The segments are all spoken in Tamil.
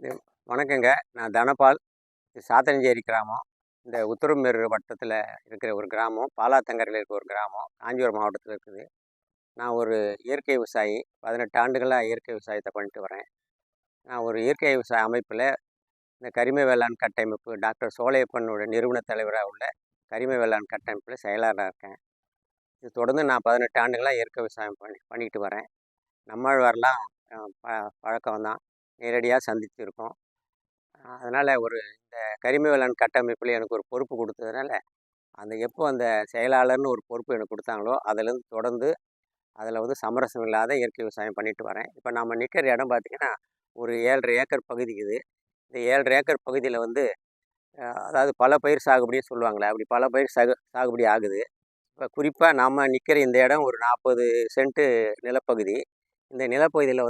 இது வணக்கங்க. நான் தனபால். இது சாத்தனஞ்சேரி கிராமம். இந்த உத்திரமேரூர் வட்டத்தில இருக்கிற ஒரு கிராமம். பாலாத்தங்கரையில இருக்க ஒரு கிராமம். காஞ்சிபுரம் மாவட்டத்தில இருக்குது. நான் ஒரு இயற்கை விவசாயி. 18 ஆண்டுகளா இயற்கை விவசாயத்த பண்ணிட்டு வரேன். நான் ஒரு இயற்கை விவசாய அமைப்பில இந்த கரிம வேளாண் கட்டமைப்பு டாக்டர் சோலையப்பனோட நிறுவன தலைவரா உள்ள கரிம வேளாண் கட்டமைப்பில செயலாளரா இருக்கேன். இது தொடர்ந்து நான் 18 ஆண்டுகளா இயற்கை விவசாயம் பண்ணிட்டு வரேன். நம்மாழ்வார்லாம் அ ப பழக்கம் தான். நேரடியா சந்திச்சிருக்கோம். அதனால இந்த கரிம வேளாண் கட்டமைப்பில எனக்கு ஒரு பொறுப்பு குடுத்ததுனால, எப்போ அந்த செயலாளர்னு ஒரு பொறுப்பு எனக்கு குடுத்தாங்களோ, அதிலேருந்து தொடர்ந்து அதில சமரசம் இல்லாத இயற்கை விவசாயம் பண்ணிட்டு வரேன். இப்ப நாம நிக்கிற இடம் பார்த்தீங்கன்னா, ஒரு 7 1/2 ஏக்கர் பகுதி இருக்குது. இந்த 7 1/2 ஏக்கர் பகுதியில அதாவது பல பயிர் சாகுபடின்னு சொல்லுவாங்கல்ல, அப்படி பல பயிர் சாகுபடி ஆகுது. இப்ப குறிப்பா நாம நிக்கிற இந்த இடம் ஒரு 40 சென்ட்டு நிலப்பகுதி. இந்த நிலப்பகுதியில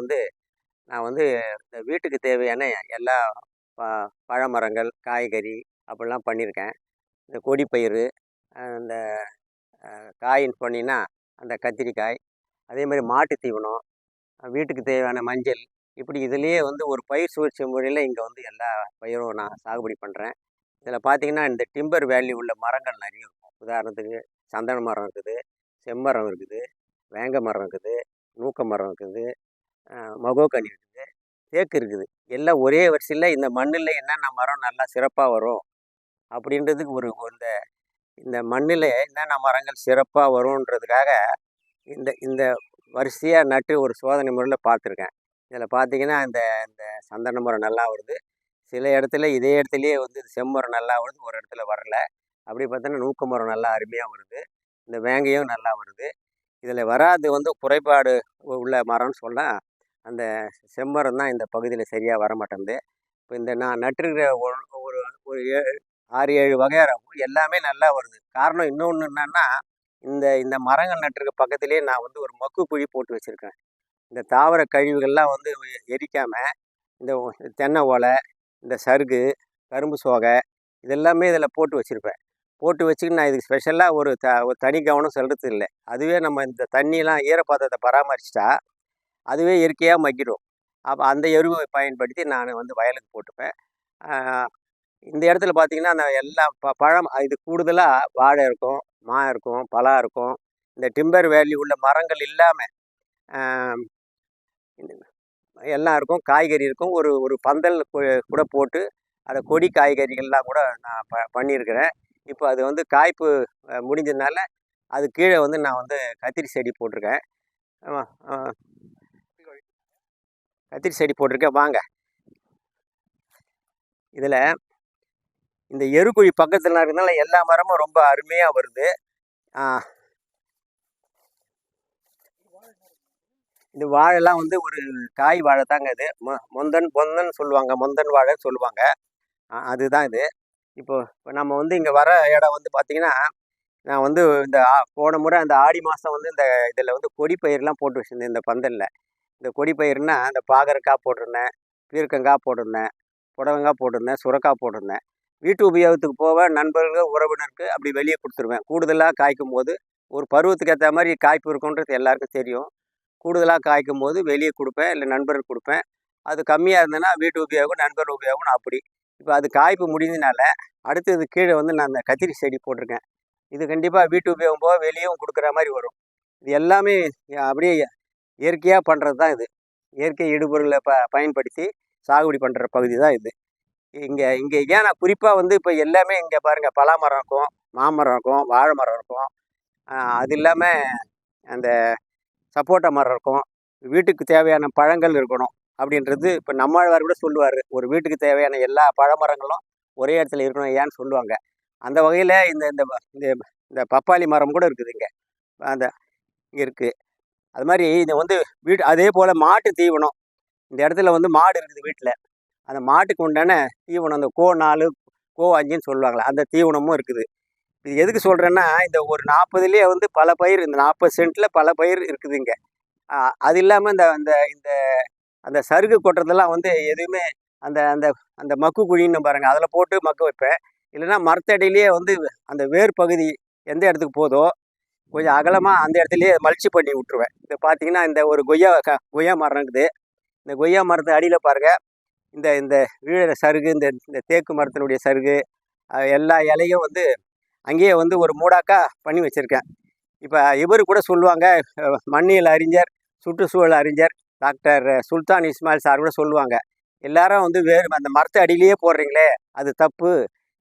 நான் இந்த வீட்டுக்கு தேவையான எல்லா ப பழ மரங்கள், காய்கறி அப்படிலாம் பண்ணியிருக்கேன். இந்த கொடி பயிறு, இந்த காயின்னு சொன்னீங்கன்னா, அந்த கத்திரிக்காய், அதேமாரி மாட்டு தீவனம், வீட்டுக்கு தேவையான மஞ்சள், இப்படி இதிலேயே ஒரு பயிர் சுழற்சி முறையில இங்க எல்லா பயிரும் நான் சாகுபடி பண்றேன். இதில பார்த்தீங்கன்னா, இந்த டிம்பர் வேல்யூ உள்ள மரங்கள் நெறைய இருக்கும். உதாரணத்துக்கு சந்தன மரம் இருக்குது, செம்மரம் இருக்குது, வேங்க மரம் இருக்குது, நூக்க மரம் இருக்குது, மகோகனி இருக்குது, தேக்கு இருக்குது. எல்லாம் ஒரே வரிசையில இந்த மண்ணுல என்னென்ன மரம் நல்லா சிறப்பா வரும் அப்படின்றதுக்கு ஒரு இந்த இந்த மண்ணில என்னென்ன மரங்கள் சிறப்பா வருன்றதுக்காக இந்த இந்த வரிசையா நட்டு ஒரு சோதனை முறையில பார்த்துருக்கேன். இதில பார்த்தீங்கன்னா, இந்த இந்த சந்தன மரம் நல்லா வருது. சில இடத்துல இதே இடத்துலயே செம்மரம் நல்லா வருது, ஒரு இடத்துல வரல. அப்படி பார்த்தோன்னா நூக்க மரம் நல்லா அருமையா வருது. இந்த வேங்கையும் நல்லா வருது. இதில வராது குறைபாடு உள்ள மரம்னு சொன்னா, அந்த செம்மரம் தான் இந்த பகுதியில சரியா வரமாட்டேன்து. இப்ப இந்த நான் நட்டிருக்கிற ஒரு ஒரு ஒரு 6, 7 வகையறா எல்லாமே நல்லா வருது. காரணம் இன்னொன்னு என்னன்னா, இந்த இந்த மரங்கள் நட்டிருக்க பக்கத்திலேயே நான் ஒரு மக்கு குழி போட்டு வச்சிருக்கேன். இந்த தாவர கழிவுகள்லாம் எரிக்காம, இந்த தென்னை ஓலை, இந்த சருகு, கரும்பு சோகை இதெல்லாமே இதில போட்டு வச்சிருப்பேன். போட்டு வச்சுக்கிட்டு நான் இதுக்கு ஸ்பெஷலா ஒரு தனி கவனம் செலுத்துறது இல்ல. அதுவே நம்ம இந்த தண்ணியெல்லாம் ஈரப்பதத்த பராமரிச்சுட்டா, அதுவே இயற்கையா மக்கிடும். அப்ப அந்த எருவ பயன்படுத்தி நான் வயலுக்கு போட்டுப்பேன். ஆ இந்த இடத்துல பார்த்தீங்கன்னா, நான் எல்லா பழம் இது கூடுதலா வாழை இருக்கும், மா இருக்கும், பலா இருக்கும். இந்த டிம்பர் வேல்யூ உள்ள மரங்கள் இல்லாம, ஆ எல்லாம் இருக்கும். காய்கறி இருக்கும். ஒரு ஒரு பந்தல் கூட போட்டு, அத கொடி காய்கறிகள்லாம் கூட நான் பண்ணியிருக்கிறேன். இப்ப அது காய்ப்பு முடிஞ்சதுனால, அது கீழ நான் கத்திரி செடி போட்டிருக்கேன். ஆமா, ஆ கத்திரி செடி போட்டிருக்கேன். வாங்க. இதில இந்த எருக்குழி பக்கத்துல இருக்கனால எல்லா மரமும் ரொம்ப அருமையா வருது. ஆ இந்த வாழைலாம் ஒரு காய் வாழை தாங்க இது. மொந்தன் பொந்தன் சொல்லுவாங்க. மொந்தன் வாழைன்னு சொல்லுவாங்க. அதுதான் இது. இப்போ இப்போ நம்ம இங்க வர இடம் பார்த்தீங்கன்னா, நான் இந்த போன முறை அந்த ஆடி மாசம் இந்த இதில கொடி பயிர்லாம் போட்டு வச்சிருந்தேன் இந்த பந்தல்ல. இந்த கொடி பயிர்னா, இந்த பாகற்காய் போட்டிருந்தேன், பீர்க்கங்காய் போட்டிருந்தேன், புடலங்காய் போட்டிருந்தேன், சுரக்காய் போட்டிருந்தேன். வீட்டு உபயோகத்துக்கு போக நண்பர்கள், உறவினருக்கு அப்படி வெளியே குடுத்துருவேன். கூடுதலா காய்க்கும்போது, ஒரு பருவத்துக்கு ஏத்த மாரி காய்ப்பு இருக்குன்றது எல்லாருக்கும் தெரியும். கூடுதலா காய்க்கும்போது வெளிய குடுப்பேன், இல்ல நண்பருக்கு குடுப்பேன். அது கம்மியா இருந்ததுன்னா, வீட்டு உபயோகம், நண்பர் உபயோகம்னு அப்படி. இப்ப அது காய்ப்பு முடிஞ்சதுனால, அடுத்தது கீழ நான் அந்த கத்திரி செடி போட்டிருக்கேன். இது கண்டிப்பா வீட்டு உபயோகம் போக வெளியவும் குடுக்குற மாரி வரும். இது எல்லாமே அப்படியே இயற்கையா பண்றது தான் இது. இயற்கை இடுபொருள பயன்படுத்தி சாகுபடி பண்ற பகுதி தான் இது. இங்க இங்க ஏன் நான் குறிப்பா இப்ப எல்லாமே இங்க பாருங்க பலாமரம் இருக்கும், மாமரம் இருக்கும், வாழை மரம் இருக்கும். அது இல்லாம அந்த சப்போட்டா மரம் இருக்கும். வீட்டுக்கு தேவையான பழங்கள் இருக்கணும். அப்படின்றது இப்ப நம்மாழ்வார் கூட சொல்லுவாரு. ஒரு வீட்டுக்கு தேவையான எல்லா பழமரங்களும் ஒரே இடத்துல இருக்கணும் ஐயான்னு சொல்லுவாங்க. அந்த வகையில இந்த இந்த இந்த இந்த பப்பாளி மரம் கூட இருக்குது இங்க. அந்த இங்க இருக்கு. அது மாரி இது அதே போல மாட்டு தீவனம். இந்த இடத்துல மாடு இருக்குது வீட்ல. அந்த மாட்டுக்கு உண்டான தீவனம் அந்த கோ 4, கோ 5ன்னு சொல்லுவாங்கல்ல. அந்த தீவனமும் இருக்குது. இது எதுக்கு சொல்றேன்னா, இந்த ஒரு 40லயே பல பயிர் இந்த 40 சென்ட்ல பல பயிர் இருக்குது இங்க. அது இல்லாம இந்த இந்த இந்த அந்த சருகு கொட்டுறதெல்லாம் எதுவுமே அந்த அந்த அந்த மக்கு குழின்னு பாருங்க, அதில போட்டு மக்க வைப்பேன். இல்லைன்னா மரத்தடியிலேயே அந்த வேர் பகுதி எந்த இடத்துக்கு போதோ, கொஞ்சம் அகலமா அந்த இடத்துலயே மல்ச்சி பண்ணி விட்டுருவேன். இப்ப பார்த்தீங்கன்னா, இந்த ஒரு கொய்யா மரம் இருக்குது. இந்த கொய்யா மரத்து அடியில பாருங்க, இந்த இந்த வீழ சருகு, இந்த இந்த தேக்கு மரத்தினுடைய சருகு எல்லா இலையும் வந்து அங்கேயே வந்து ஒரு மூடாக்கா பண்ணி வச்சுருக்கேன். இப்போ இவர் கூட சொல்லுவாங்க, மண்ணியல் அறிஞர், சுற்றுச்சூழல் அறிஞர் டாக்டர் சுல்தான் இஸ்மாயில் சார் கூட சொல்லுவாங்க, எல்லாரும் வந்து வேர் அந்த மரத்து அடியிலேயே போடுறீங்களே அது தப்பு.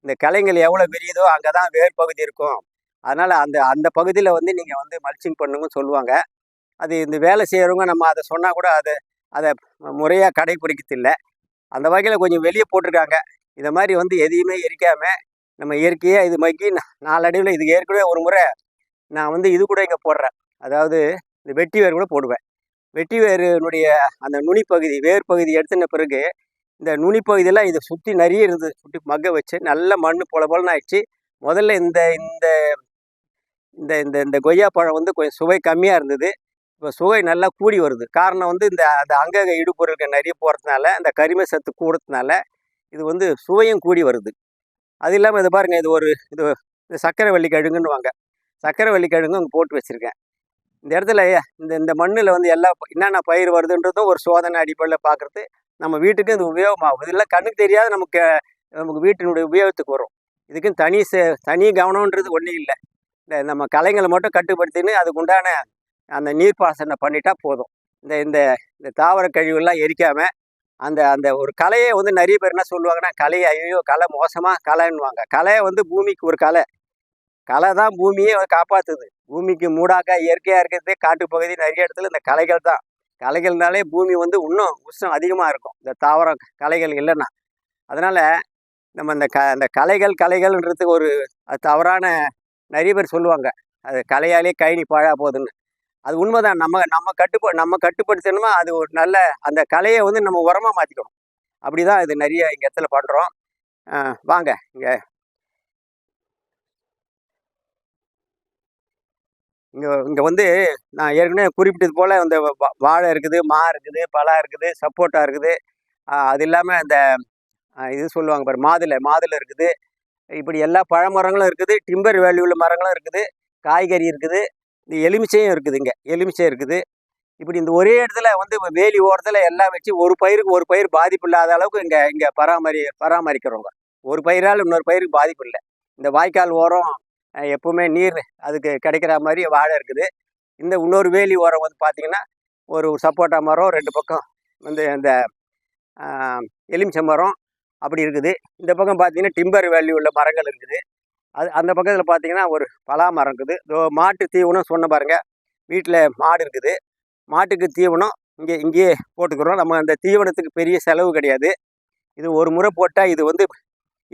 இந்த கிளைங்கள் எவ்வளோ விரியுதோ அங்கே தான் வேர் பகுதி இருக்கும். அதனால் அந்த அந்த பகுதியில் வந்து நீங்கள் வந்து மல்ச்சிங் பண்ணுங்கன்னு சொல்லுவாங்க. அது இந்த வேலை செய்கிறவங்க நம்ம அதை சொன்னால் கூட அதை முறையாக கடைப்பிடிக்கிறதில்ல. அந்த வகையில் கொஞ்சம் வெளியே போட்டிருக்காங்க. இதை மாதிரி வந்து எதையுமே எரிக்காமல் நம்ம இயற்கையாக இது மக்கி நாளடைவில் இது ஏற்கனவே ஒரு முறை நான் வந்து இது கூட இங்கே போடுறேன். அதாவது இந்த வெட்டி வேர் கூட போடுவேன். வெட்டி வேருனுடைய அந்த நுனிப்பகுதி வேர் பகுதி எடுத்துன பிறகு இந்த நுனிப்பகுதியெல்லாம் இதை சுற்றி நிறைய இருந்தது. சுற்றி மக்க வச்சு நல்ல மண் பொலன்னு ஆயிடுச்சு. முதல்ல இந்த இந்த இந்த இந்த இந்த கொய்யா பழம் வந்து கொஞ்சம் சுவை கம்மியாக இருந்தது. இப்போ சுவை நல்லா கூடி வருது. காரணம் வந்து இந்த அந்த அங்கக இடுபொருட்கள் நிறைய போகிறதுனால, அந்த கரிம சத்து கூடுறதுனால இது வந்து சுவையும் கூடி வருது. அது இல்லாமல் இது பாருங்கள், இது இந்த சக்கரவள்ளி கிழங்குன்னுவாங்க. சக்கரவள்ளி கிழங்கு அங்கே போட்டு வச்சுருக்கேன். இந்த இடத்துல இந்த இந்த மண்ணில் வந்து என்னென்ன பயிர் வருதுன்றதும் ஒரு சோதனை அடிப்படையில் பார்க்குறது நம்ம வீட்டுக்கு இது உபயோகமாகும். இதெல்லாம் கண்ணுக்கு தெரியாத நமக்கு வீட்டினுடைய உபயோகத்துக்கு வரும். இதுக்குன்னு தனி கவனம்ன்றது ஒன்றும் இல்லை. இந்த நம்ம களைங்களை மட்டும் கட்டுப்படுத்தின்னு அதுக்கு உண்டான அந்த நீர்ப்பாசனம் பண்ணிட்டா போதும். இந்த இந்த இந்த தாவர கழிவுகள்லாம் எரிக்காமல் அந்த அந்த ஒரு கலையை வந்து நிறைய பேர் என்ன சொல்லுவாங்கன்னா, கலையை ஐயோ கலை மோசமாக கலைன்னுவாங்க. கலையை வந்து பூமிக்கு ஒரு கலை தான் பூமியை காப்பாற்றுது. பூமிக்கு மூடாக்கா இயற்கையாக இருக்கிறதே காட்டுப்பகுதி நிறைய இடத்துல இந்த கலைகள் தான். கலைகள்னாலே பூமி வந்து இன்னும் உஷ்ணம் அதிகமாக இருக்கும், இந்த தாவர கலைகள் இல்லைன்னா. அதனால் நம்ம இந்த கலைகள்ன்றதுக்கு ஒரு தவறான நிறைய பேர் சொல்லுவாங்க, அது கலையாலே கழனி பாழா போகுதுன்னு. அது உண்மைதான். நம்ம கட்டுப்படுத்தணுமா அது ஒரு நல்ல அந்த கலையை வந்து நம்ம உரமாக மாற்றிக்கணும். அப்படி தான் இது நிறைய இங்கே இடத்துல பண்ணுறோம். வாங்க இங்கே வந்து நான் ஏற்கனவே குறிப்பிட்டது போல் இந்த வாழை இருக்குது, மா இருக்குது, பலா இருக்குது, சப்போட்டா இருக்குது. அது இல்லாமல் இந்த இது சொல்லுவாங்க பாரு, மாதுளை இருக்குது. இப்படி எல்லா பழமரங்களும் இருக்குது. டிம்பர் வேல்யூ உள்ள மரங்களும் இருக்குது. காய்கறி இருக்குது. இந்த எலுமிச்சையும் இருக்குது. இங்கே எலுமிச்சை இருக்குது. இப்படி இந்த ஒரே இடத்துல வந்து வேலி ஓரத்தில் எல்லாம் வச்சு ஒரு பயிருக்கு ஒரு பயிர் பாதிப்பு இல்லாத அளவுக்கு இங்கே பராமரிக்கிறவங்க. ஒரு பயிரால் இன்னொரு பயிருக்கு பாதிப்பு இல்லை. இந்த வாய்க்கால் ஓரம் எப்பவுமே நீர் அதுக்கு கிடைக்கிற மாதிரி வாழை இருக்குது. இந்த இன்னொரு வேலி ஓரம் வந்து பார்த்திங்கன்னா ஒரு சப்போட்டா மரம், 2 பக்கம் வந்து இந்த எலுமிச்சை மரம் அப்படி இருக்குது. இந்த பக்கம் பார்த்திங்கன்னா டிம்பர் வேல்யூ உள்ள மரங்கள் இருக்குது. அந்த பக்கத்தில் பார்த்திங்கன்னா ஒரு பலா மரம் இருக்குது. மாட்டு தீவனம் சொன்ன பாருங்கள், வீட்டில் மாடு இருக்குது. மாட்டுக்கு தீவனம் இங்கேயே போட்டுக்கிறோம். நம்ம அந்த தீவனத்துக்கு பெரிய செலவு கிடையாது. இது ஒரு முறை போட்டால்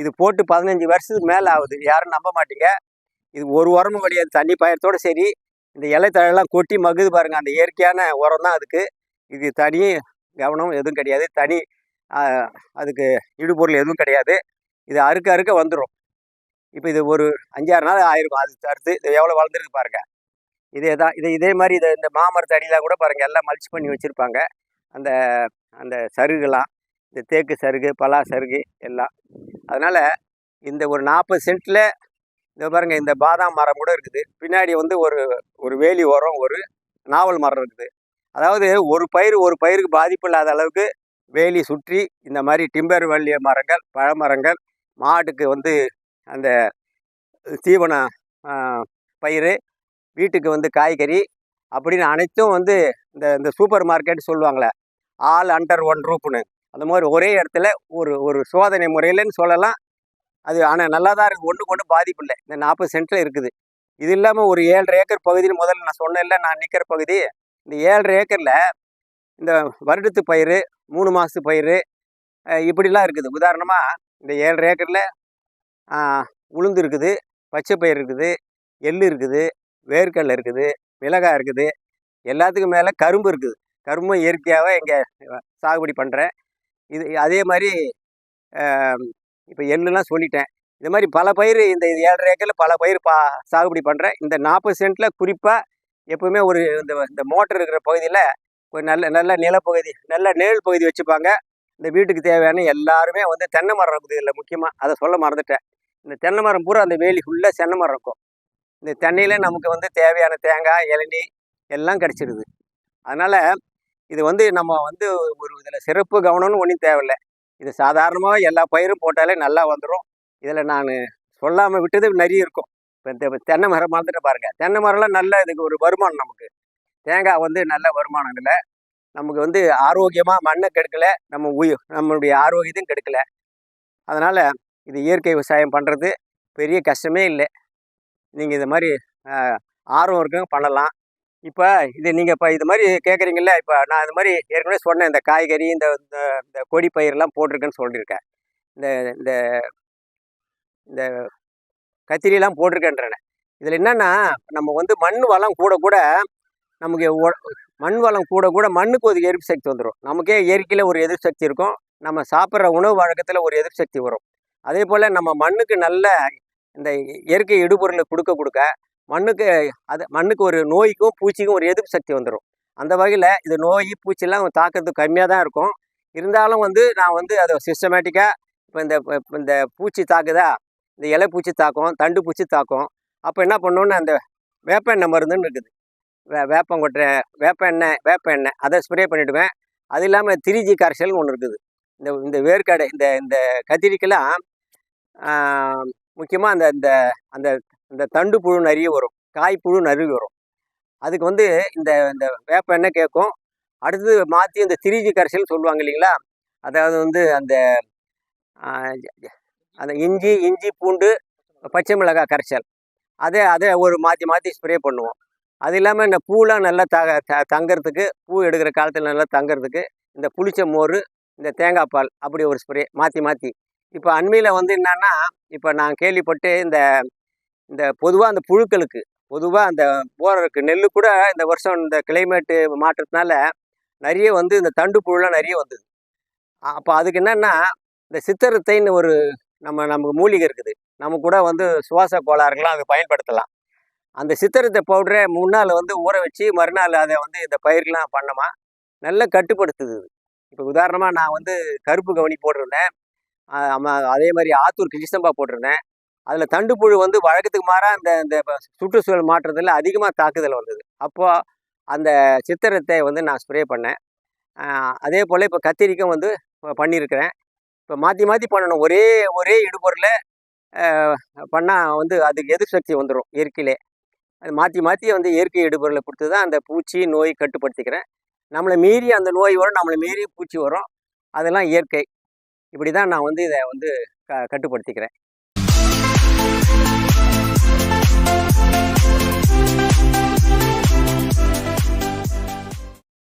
இது போட்டு 15 வருஷத்துக்கு மேலே ஆகுது. யாரும் நம்ப மாட்டீங்க. இது ஒரு உரமும் கிடையாது, தண்ணி பாயத்தோடு சரி. இந்த இலைத்தழெல்லாம் கொட்டி மகுது பாருங்கள், அந்த இயற்கையான உரம் தான் அதுக்கு. இது தனி கவனம் எதுவும் கிடையாது. அதுக்கு இடுபொருள் எதுவும் கிடையாது. இது அறுக்க வந்துடும். இப்போ இது ஒரு 5-6 நாள் ஆயிருக்கும். அது அறுத்து இது எவ்வளோ வளர்ந்துருக்கு பாருங்கள். இதே மாதிரி இந்த மாமரத்து அடியெலாம் கூட பாருங்கள், எல்லாம் மல்ச் பண்ணி வச்சுருப்பாங்க. அந்த அந்த சருகுலாம், இந்த தேக்கு சருகு, பலா சருகு எல்லாம். அதனால் இந்த ஒரு 40 சென்ட்டில் இந்த பாருங்கள், இந்த பாதாம் மரம் கூட இருக்குது. பின்னாடி வந்து ஒரு வேலி ஓரம் ஒரு நாவல் மரம் இருக்குது. அதாவது ஒரு பயிருக்கு பாதிப்பு இல்லாத அளவுக்கு வேலி சுற்றி இந்த மாதிரி டிம்பர் வள்ளிய மரங்கள், பழமரங்கள், மாட்டுக்கு வந்து அந்த தீவன பயிர், வீட்டுக்கு வந்து காய்கறி அப்படின்னு அனைத்தும் வந்து இந்த சூப்பர் மார்க்கெட் சொல்லுவாங்களே, ஆல் அண்டர் ஒன் ரூப்னு, அந்த மாதிரி ஒரே இடத்துல ஒரு சோதனை முறையிலன்னு சொல்லலாம். அது ஆனால் நல்லா தான் இருக்குது. ஒன்றுக்கு பாதிப்பு இல்லை. இந்த 40 சென்ட்டில் இருக்குது. இது இல்லாமல் ஒரு 7.5 ஏக்கர் பகுதியில் முதல்ல நான் சொன்னேன்ல, நான் நிற்கிற பகுதி, இந்த 7.5 ஏக்கரில் இந்த வருடத்து பயிர், 3 மாதத்து பயிர் இப்படிலாம் இருக்குது. உதாரணமாக இந்த 7.5 ஏக்கரில் உளுந்து இருக்குது, பச்சை பயிர் இருக்குது, எள் இருக்குது, வேர்க்கடலை இருக்குது, மிளகாய் இருக்குது, எல்லாத்துக்கும் மேலே கரும்பு இருக்குது. கரும்பும் இயற்கையாகவே இங்கே சாகுபடி பண்ணுறேன். அதே மாதிரி இப்போ எள்ளுலாம் சொல்லிட்டேன். இது மாதிரி பல பயிர் இந்த 7.5 ஏக்கரில் பல பயிர் சாகுபடி பண்ணுறேன். இந்த 40 சென்ட்டில் குறிப்பாக எப்போவுமே இந்த மோட்டர் இருக்கிற பகுதியில் ஒரு நல்ல நிலப்பகுதி, நல்ல நிழல் பகுதி வச்சுப்பாங்க. இந்த வீட்டுக்கு தேவையான எல்லாருமே வந்து தென்னை மரம் இருக்குது. இல்லை முக்கியமாக அதை சொல்ல மறந்துட்டேன். இந்த தென்னை மரம் பூரா அந்த வேலி ஃபுல்லாக தென்னை மரம் இருக்கும். இந்த தென்னையிலே நமக்கு வந்து தேவையான தேங்காய், இளநீ எல்லாம் கிடச்சிடுது. அதனால் இது வந்து நம்ம வந்து ஒரு இதில் சிறப்பு கவனம்னு ஒன்றும் தேவையில்லை. இது சாதாரணமாக எல்லா பயிரும் போட்டாலே நல்லா வந்துடும். இதில் நான் சொல்லாமல் விட்டது நிறைய இருக்கும். இப்போ இந்த தென்னை மரம் மறந்துட்டு பாருங்கள், தென்னை மரம்லாம் நல்ல இதுக்கு ஒரு வருமானம் நமக்கு. தேங்காய் வந்து நல்ல வருமானம் இதில். நமக்கு வந்து ஆரோக்கியமாக மண்ணை கெடுக்கலை, நம்மளுடைய ஆரோக்கியத்தையும் கெடுக்கலை. அதனால் இது இயற்கை விவசாயம் பண்ணுறது பெரிய கஷ்டமே இல்லை. நீங்கள் இது மாதிரி ஆர்வம் இருக்குங்க பண்ணலாம். இப்போ நீங்கள் இப்போ இது மாதிரி கேட்குறீங்கல்ல, இப்போ நான் இது மாதிரி ஏற்கனவே சொன்னேன், இந்த காய்கறி இந்த இந்த கொடி பயிரெலாம் போட்டிருக்கேன்னு சொல்லியிருக்கேன். இந்த இந்த இந்த கத்திரியெல்லாம் போட்டிருக்கேன்றேன். இதில் என்னென்னா, நம்ம வந்து மண் வளம் கூட கூட நமக்கு மண் வளம் கூட கூட மண்ணுக்கு ஒரு எதிர்ப்பு சக்தி வந்துடும். நமக்கே இயற்கையில் ஒரு எதிர்ப்பு சக்தி இருக்கும். நம்ம சாப்பிட்ற உணவு வழக்கத்தில் ஒரு எதிர்ப்பு சக்தி வரும். அதே போல் நம்ம மண்ணுக்கு நல்ல இந்த இயற்கை இடுபொருளை கொடுக்க மண்ணுக்கு ஒரு நோய்க்கும் பூச்சிக்கும் ஒரு எதிர்ப்பு சக்தி வந்துடும். அந்த வகையில் இது நோய் பூச்சிலாம் தாக்குறது கம்மியாக தான் இருக்கும். இருந்தாலும் வந்து நான் வந்து அதை சிஸ்டமேட்டிக்காக இப்போ இந்த பூச்சி தாக்குதா, இந்த இலை பூச்சி தாக்கும், தண்டு பூச்சி தாக்கும். அப்போ என்ன பண்ணோன்னு அந்த வேப்ப எண்ணெய் மருந்துன்னு இருக்குது. வேப்பங்கொட்டை வேப்ப எண்ணெய் அதை ஸ்ப்ரே பண்ணிவிடுவேன். அது இல்லாமல் 3G கரைசல்னு ஒன்று இருக்குது. இந்த வேர்க்கடை இந்த கத்திரிக்கெல்லாம் முக்கியமாக அந்த இந்த அந்த இந்த தண்டு புழு நிறைய வரும், காய் புழு நிறைய வரும். அதுக்கு வந்து இந்த இந்த வேப்ப எண்ணெய் கேட்கும். அடுத்தது மாற்றி இந்த 3G கரைசல்னு சொல்லுவாங்க இல்லைங்களா, அதாவது வந்து அந்த அந்த இஞ்சி பூண்டு பச்சை மிளகாய் கரைசல், அதை ஒரு மாற்றி ஸ்ப்ரே பண்ணுவோம். அது இல்லாமல் இந்த பூலாம் நல்லா தங்கிறதுக்கு, பூ எடுக்கிற காலத்தில் நல்லா தங்கிறதுக்கு இந்த புளிச்ச மோர், இந்த தேங்காய் பால் அப்படி ஒரு ஸ்ப்ரே மாற்றி. இப்போ அண்மையில் வந்து என்னன்னா, இப்போ நான் கேள்விப்பட்டு இந்த பொதுவாக அந்த புழுக்களுக்கு பொதுவாக அந்த போறதுக்கு நெல்லு கூட இந்த வருஷம் இந்த கிளைமேட்டு மாற்றத்தினால நிறைய வந்து இந்த தண்டு புழுலாம் நிறைய வந்தது. அப்போ அதுக்கு என்னென்னா, இந்த சித்தரத்தைன்னு ஒரு நமக்கு மூலிகை இருக்குது. நம்ம கூட வந்து சுவாச கோளாறுகள்லாம் அதை பயன்படுத்தலாம். அந்த சித்தரத்தை பவுடரை முன்னால் வந்து ஊற வச்சு மறுநாள் அதை வந்து இந்த பயிர்கள்லாம் பண்ணோமா நல்லா கட்டுப்படுத்துது. இப்போ உதாரணமாக நான் வந்து கருப்பு கவனி போட்டிருந்தேன், அதே மாதிரி ஆத்தூர் கிருஷ்ணம்பா போட்டிருந்தேன். அதில் தண்டு புழு வந்து வழக்கத்துக்கு மாறாக இந்த சுற்றுச்சூழல் மாற்றத்தில் அதிகமாக தாக்குதல் வந்தது. அப்போது அந்த சித்திரத்தை வந்து நான் ஸ்ப்ரே பண்ணேன். அதே போல் இப்போ கத்திரிக்கும் வந்து பண்ணியிருக்கிறேன். இப்போ மாற்றி பண்ணணும். ஒரே இடுபொருளை பண்ணால் வந்து அதுக்கு எதிர்ப்பு சக்தி வந்துடும் இயற்கையிலே. அது மாற்றி வந்து இயற்கை இடுபொருளை கொடுத்து தான் அந்த பூச்சி நோய் கட்டுப்படுத்திக்கிறேன். நம்மளை மீறி அந்த நோய் வரும், நம்மளை மீறி பூச்சி வரும். அதெல்லாம் இயற்கை. இப்படி தான் நான் வந்து இதை வந்து கட்டுப்படுத்திக்கிறேன்.